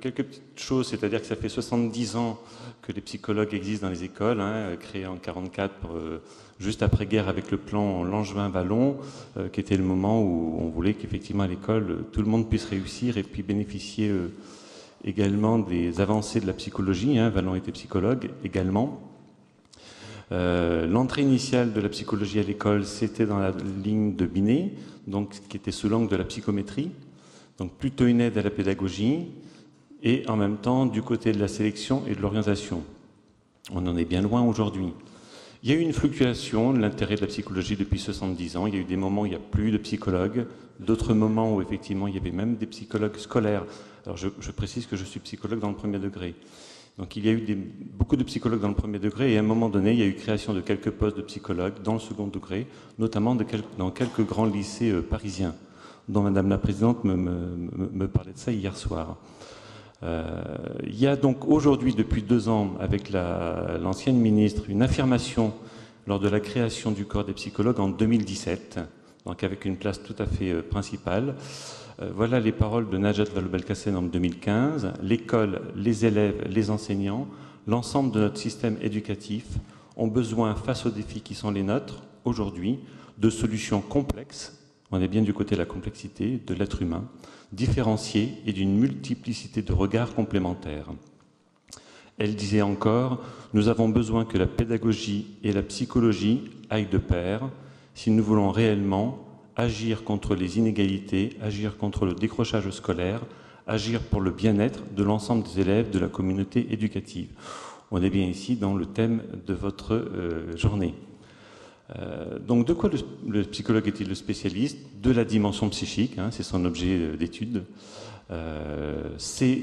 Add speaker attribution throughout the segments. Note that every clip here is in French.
Speaker 1: Quelques petites choses, c'est-à-dire que ça fait 70 ans que les psychologues existent dans les écoles, créés en 1944, juste après-guerre avec le plan Langevin-Vallon, qui était le moment où on voulait qu'effectivement à l'école, tout le monde puisse réussir et puis bénéficier également des avancées de la psychologie. Vallon était psychologue également. L'entrée initiale de la psychologie à l'école, c'était dans la ligne de Binet, donc, qui était sous l'angle de la psychométrie. Donc plutôt une aide à la pédagogie et en même temps du côté de la sélection et de l'orientation. On en est bien loin aujourd'hui. Il y a eu une fluctuation de l'intérêt de la psychologie depuis 70 ans. Il y a eu des moments où il n'y a plus de psychologues, d'autres moments où effectivement il y avait même des psychologues scolaires. Alors je précise que je suis psychologue dans le premier degré. Donc il y a eu beaucoup de psychologues dans le premier degré et à un moment donné, il y a eu création de quelques postes de psychologues dans le second degré, notamment dans quelques grands lycées parisiens, dont Madame la Présidente me parlait de ça hier soir. Il y a donc aujourd'hui, depuis 2 ans, avec l'ancienne ministre, une affirmation lors de la création du corps des psychologues en 2017, donc avec une place tout à fait principale. Voilà les paroles de Najat Vallaud-Belkacem en 2015. L'école, les élèves, les enseignants, l'ensemble de notre système éducatif ont besoin, face aux défis qui sont les nôtres, aujourd'hui, de solutions complexes. On est bien du côté de la complexité de l'être humain, différencié et d'une multiplicité de regards complémentaires. Elle disait encore, nous avons besoin que la pédagogie et la psychologie aillent de pair si nous voulons réellement agir contre les inégalités, agir contre le décrochage scolaire, agir pour le bien-être de l'ensemble des élèves de la communauté éducative. On est bien ici dans le thème de votre journée. Donc de quoi le psychologue est-il le spécialiste? De la dimension psychique, c'est son objet d'étude. C'est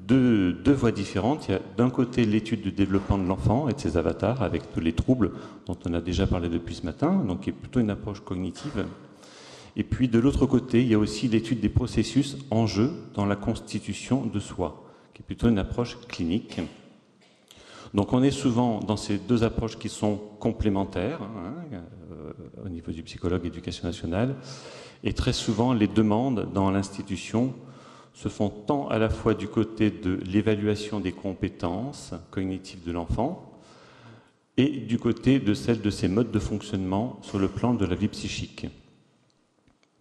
Speaker 1: deux voies différentes. Il y a d'un côté l'étude du développement de l'enfant et de ses avatars avec tous les troubles dont on a déjà parlé depuis ce matin, donc qui est plutôt une approche cognitive. Et puis de l'autre côté, il y a aussi l'étude des processus en jeu dans la constitution de soi, qui est plutôt une approche clinique. Donc on est souvent dans ces deux approches qui sont complémentaires au niveau du psychologue éducation nationale, et très souvent les demandes dans l'institution se font tant à la fois du côté de l'évaluation des compétences cognitives de l'enfant et du côté de celle de ses modes de fonctionnement sur le plan de la vie psychique.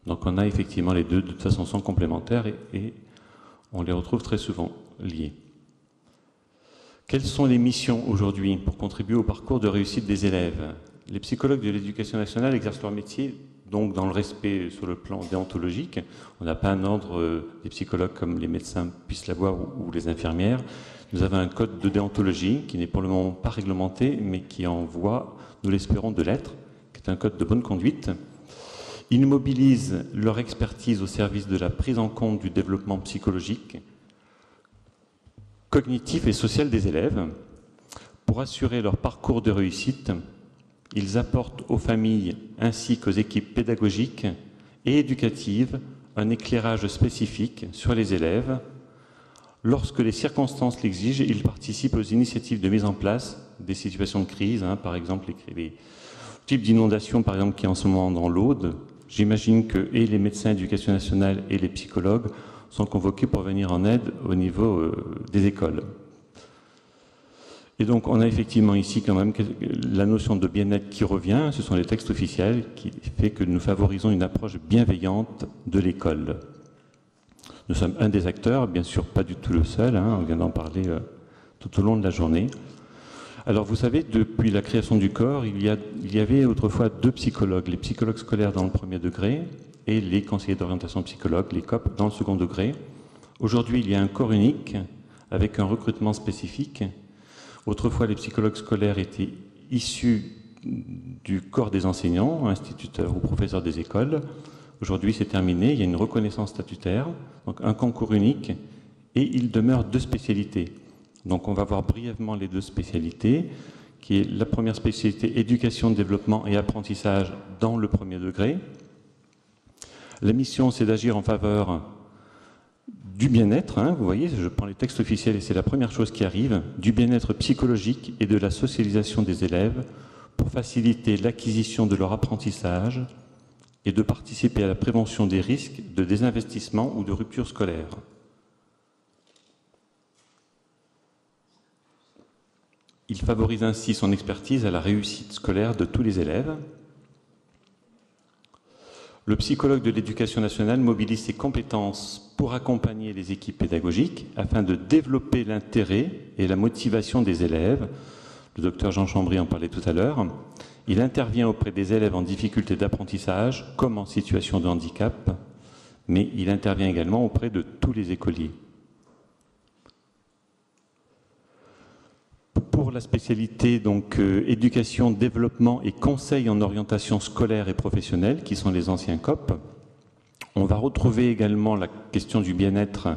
Speaker 1: Donc on a effectivement les deux, de toute façon sont complémentaires et on les retrouve très souvent liés. Quelles sont les missions aujourd'hui pour contribuer au parcours de réussite des élèves? Les psychologues de l'éducation nationale exercent leur métier donc dans le respect sur le plan déontologique. On n'a pas un ordre des psychologues comme les médecins puissent l'avoir ou les infirmières. Nous avons un code de déontologie qui n'est pour le moment pas réglementé, mais qui en voie, nous l'espérons, de l'être, qui est un code de bonne conduite. Ils mobilisent leur expertise au service de la prise en compte du développement psychologique, cognitif et social des élèves. Pour assurer leur parcours de réussite, ils apportent aux familles ainsi qu'aux équipes pédagogiques et éducatives un éclairage spécifique sur les élèves. Lorsque les circonstances l'exigent, ils participent aux initiatives de mise en place des situations de crise, par exemple les types d'inondations par exemple qui est en ce moment dans l'Aude. J'imagine que et les médecins d'éducation nationale et les psychologues sont convoqués pour venir en aide au niveau des écoles. Et donc on a effectivement ici quand même la notion de bien-être qui revient, ce sont les textes officiels qui fait que nous favorisons une approche bienveillante de l'école. Nous sommes un des acteurs, bien sûr pas du tout le seul, on vient d'en parler tout au long de la journée. Alors vous savez, depuis la création du corps, il y avait autrefois 2 psychologues, les psychologues scolaires dans le premier degré et les conseillers d'orientation psychologue, les COP, dans le second degré. Aujourd'hui, il y a un corps unique avec un recrutement spécifique. Autrefois, les psychologues scolaires étaient issus du corps des enseignants, instituteurs ou professeurs des écoles. Aujourd'hui, c'est terminé, il y a une reconnaissance statutaire, donc un concours unique, et il demeure 2 spécialités. Donc on va voir brièvement les 2 spécialités, qui est la première spécialité éducation, développement et apprentissage dans le premier degré. La mission, c'est d'agir en faveur du bien-être, vous voyez, je prends les textes officiels et c'est la première chose qui arrive, du bien-être psychologique et de la socialisation des élèves pour faciliter l'acquisition de leur apprentissage et de participer à la prévention des risques de désinvestissement ou de rupture scolaire. Il favorise ainsi son expertise à la réussite scolaire de tous les élèves. Le psychologue de l'éducation nationale mobilise ses compétences pour accompagner les équipes pédagogiques afin de développer l'intérêt et la motivation des élèves. Le docteur Jean Chambry en parlait tout à l'heure. Il intervient auprès des élèves en difficulté d'apprentissage comme en situation de handicap, mais il intervient également auprès de tous les écoliers. Pour la spécialité donc éducation, développement et conseil en orientation scolaire et professionnelle, qui sont les anciens COP, on va retrouver également la question du bien-être,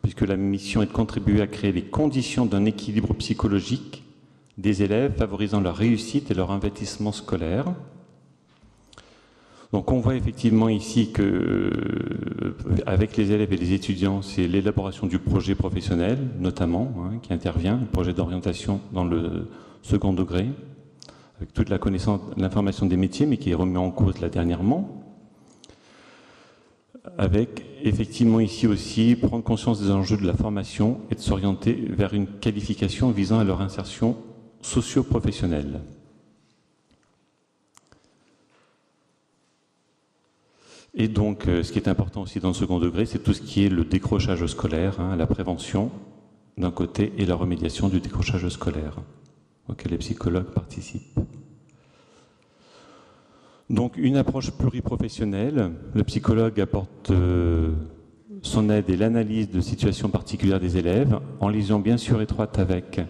Speaker 1: puisque la mission est de contribuer à créer les conditions d'un équilibre psychologique des élèves, favorisant leur réussite et leur investissement scolaire. Donc on voit effectivement ici que, avec les élèves et les étudiants, c'est l'élaboration du projet professionnel, notamment, qui intervient, le projet d'orientation dans le second degré, avec toute la connaissance, l'information des métiers, mais qui est remis en cause là dernièrement. Avec effectivement ici aussi prendre conscience des enjeux de la formation et de s'orienter vers une qualification visant à leur insertion socio-professionnelle. Et donc, ce qui est important aussi dans le second degré, c'est tout ce qui est le décrochage scolaire, la prévention d'un côté et la remédiation du décrochage scolaire, auquel les psychologues participent. Donc, une approche pluriprofessionnelle. Le psychologue apporte son aide et l'analyse de situations particulières des élèves, en liaison bien sûr étroite avec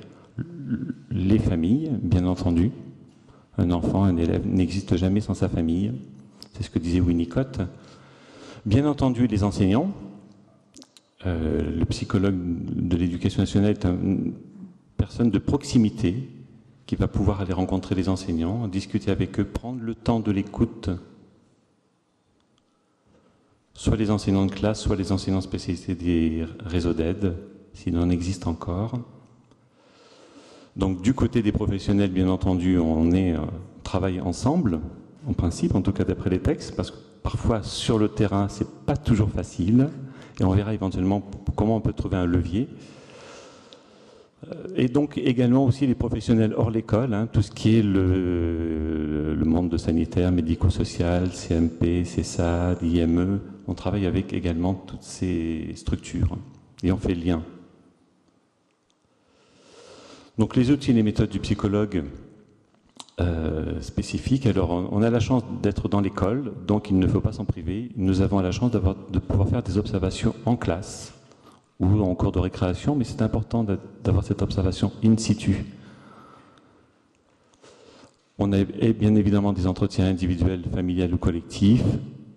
Speaker 1: les familles, bien entendu. Un enfant, un élève n'existe jamais sans sa famille. C'est ce que disait Winnicott. Bien entendu, les enseignants. Le psychologue de l'éducation nationale est une personne de proximité qui va pouvoir aller rencontrer les enseignants, discuter avec eux, prendre le temps de l'écoute. Soit les enseignants de classe, soit les enseignants spécialisés des réseaux d'aide, s'il en existe encore. Donc du côté des professionnels, bien entendu, on travaille ensemble, en principe, en tout cas d'après les textes, parce que parfois sur le terrain, c'est pas toujours facile, et on verra éventuellement comment on peut trouver un levier. Et donc également aussi les professionnels hors l'école, tout ce qui est le monde de sanitaire, médico-social, CMP, CESAD, IME, on travaille avec également toutes ces structures, et on fait le lien. Donc les outils et les méthodes du psychologue spécifiques. Alors on a la chance d'être dans l'école, donc il ne faut pas s'en priver. Nous avons la chance de pouvoir faire des observations en classe ou en cours de récréation, mais c'est important d'avoir cette observation in situ. On a bien évidemment des entretiens individuels, familiales ou collectifs,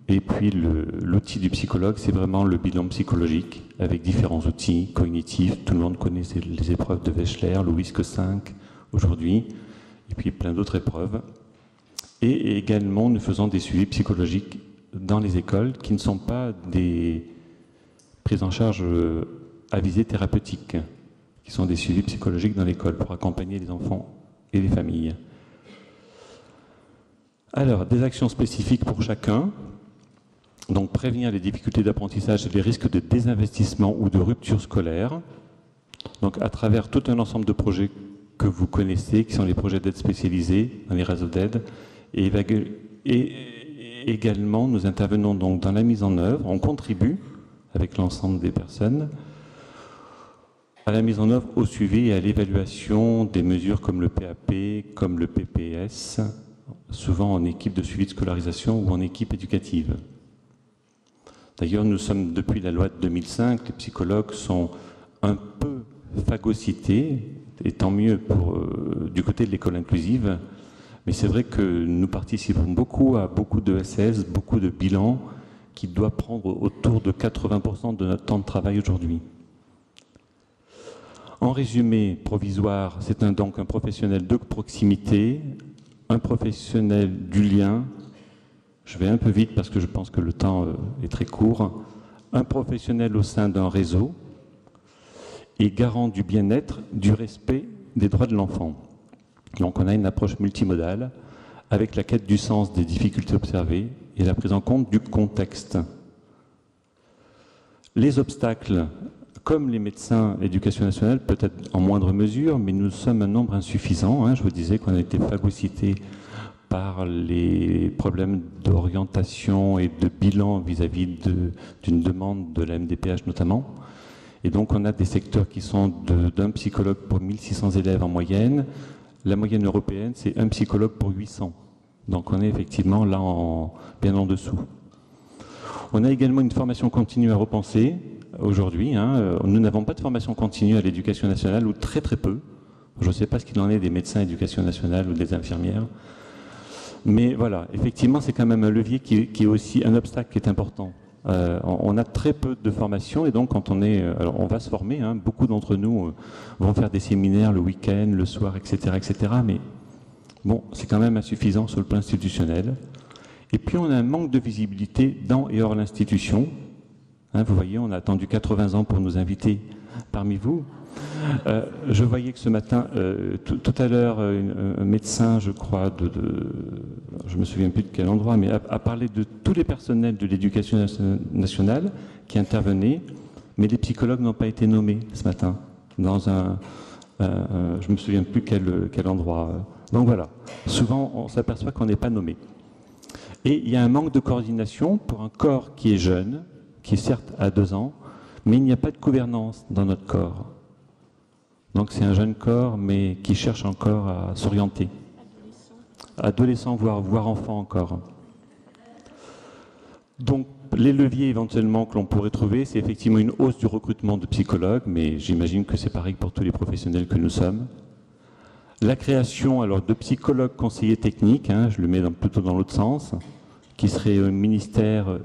Speaker 1: et puis l'outil du psychologue, c'est vraiment le bilan psychologique, avec différents outils cognitifs. Tout le monde connaît les épreuves de Wechsler, le WISC 5 aujourd'hui, et puis plein d'autres épreuves. Et également, nous faisons des suivis psychologiques dans les écoles qui ne sont pas des prises en charge à visée thérapeutique, qui sont des suivis psychologiques dans l'école pour accompagner les enfants et les familles. Alors, des actions spécifiques pour chacun. Donc, prévenir les difficultés d'apprentissage et les risques de désinvestissement ou de rupture scolaire. Donc, à travers tout un ensemble de projets que vous connaissez, qui sont les projets d'aide spécialisés dans les réseaux d'aide. Et également, nous intervenons donc dans la mise en œuvre, on contribue avec l'ensemble des personnes à la mise en œuvre, au suivi et à l'évaluation des mesures comme le PAP, comme le PPS, souvent en équipe de suivi de scolarisation ou en équipe éducative. D'ailleurs, nous sommes, depuis la loi de 2005, les psychologues sont un peu phagocytés, et tant mieux du côté de l'école inclusive, mais c'est vrai que nous participons beaucoup à beaucoup de SS, beaucoup de bilans, qui doit prendre autour de 80% de notre temps de travail aujourd'hui. En résumé provisoire, c'est donc un professionnel de proximité, un professionnel du lien. Je vais un peu vite parce que je pense que le temps est très court. Un professionnel au sein d'un réseau et garant du bien-être, du respect des droits de l'enfant. Donc on a une approche multimodale avec la quête du sens des difficultés observées et la prise en compte du contexte. Les obstacles comme les médecins éducation nationale, peut-être en moindre mesure, mais nous sommes un nombre insuffisant. Hein. Je vous disais qu'on a été phagocyté par les problèmes d'orientation et de bilan vis-à-vis d'une demande de la MDPH notamment. Et donc on a des secteurs qui sont d'un psychologue pour 1600 élèves en moyenne. La moyenne européenne, c'est un psychologue pour 800. Donc on est effectivement là bien en dessous. On a également une formation continue à repenser aujourd'hui. Hein. Nous n'avons pas de formation continue à l'éducation nationale, ou très très peu. Je ne sais pas ce qu'il en est des médecins éducation nationale ou des infirmières. Mais voilà, effectivement, c'est quand même un levier qui est aussi un obstacle qui est important. On a très peu de formation et donc quand alors on va se former, hein, beaucoup d'entre nous vont faire des séminaires le week-end, le soir, etc., etc. Mais bon, c'est quand même insuffisant sur le plan institutionnel. Et puis on a un manque de visibilité dans et hors l'institution. Hein, vous voyez, on a attendu 80 ans pour nous inviter parmi vous. Je voyais que ce matin, tout à l'heure, un médecin, je crois, je me souviens plus de quel endroit, mais a parlé de tous les personnels de l'éducation nationale qui intervenaient, mais les psychologues n'ont pas été nommés ce matin, dans je me souviens plus quel endroit. Donc voilà, souvent on s'aperçoit qu'on n'est pas nommé. Et il y a un manque de coordination pour un corps qui est jeune, qui est certes à 2 ans, mais il n'y a pas de gouvernance dans notre corps. Donc c'est un jeune corps, mais qui cherche encore à s'orienter. Adolescent, voire enfant encore. Donc les leviers éventuellement que l'on pourrait trouver, c'est effectivement une hausse du recrutement de psychologues, mais j'imagine que c'est pareil pour tous les professionnels que nous sommes. La création alors de psychologues conseillers techniques, hein, je le mets plutôt dans l'autre sens, qui serait au ministère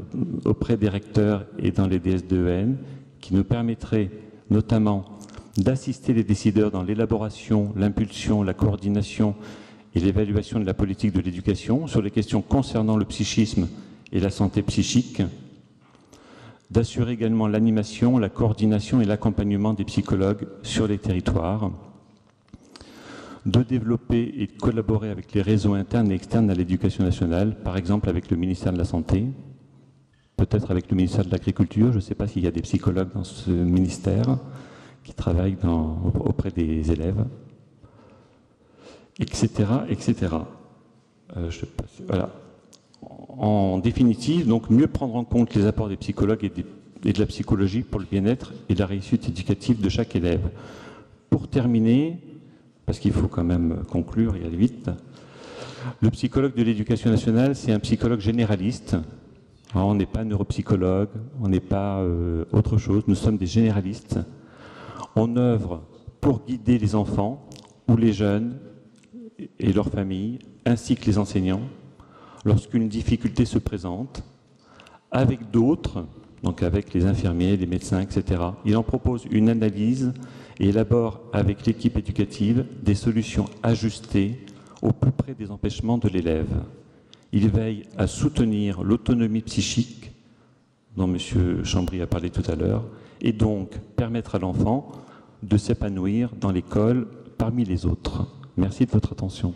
Speaker 1: auprès des recteurs et dans les DS2EN, qui nous permettrait notamment d'assister les décideurs dans l'élaboration, l'impulsion, la coordination et l'évaluation de la politique de l'éducation sur les questions concernant le psychisme et la santé psychique, d'assurer également l'animation, la coordination et l'accompagnement des psychologues sur les territoires, de développer et de collaborer avec les réseaux internes et externes à l'éducation nationale, par exemple avec le ministère de la Santé, peut-être avec le ministère de l'Agriculture, je ne sais pas s'il y a des psychologues dans ce ministère qui travaillent auprès des élèves, etc., etc. Voilà. En définitive, donc mieux prendre en compte les apports des psychologues et de la psychologie pour le bien-être et la réussite éducative de chaque élève. Pour terminer, parce qu'il faut quand même conclure et aller vite, le psychologue de l'éducation nationale, c'est un psychologue généraliste. Alors, on n'est pas neuropsychologue, on n'est pas autre chose, nous sommes des généralistes. On œuvre pour guider les enfants ou les jeunes et leurs familles, ainsi que les enseignants, lorsqu'une difficulté se présente, avec d'autres, donc avec les infirmiers, les médecins, etc. Il en propose une analyse et élabore avec l'équipe éducative des solutions ajustées au plus près des empêchements de l'élève. Il veille à soutenir l'autonomie psychique, dont M. Chambry a parlé tout à l'heure, et donc permettre à l'enfant de s'épanouir dans l'école parmi les autres. Merci de votre attention.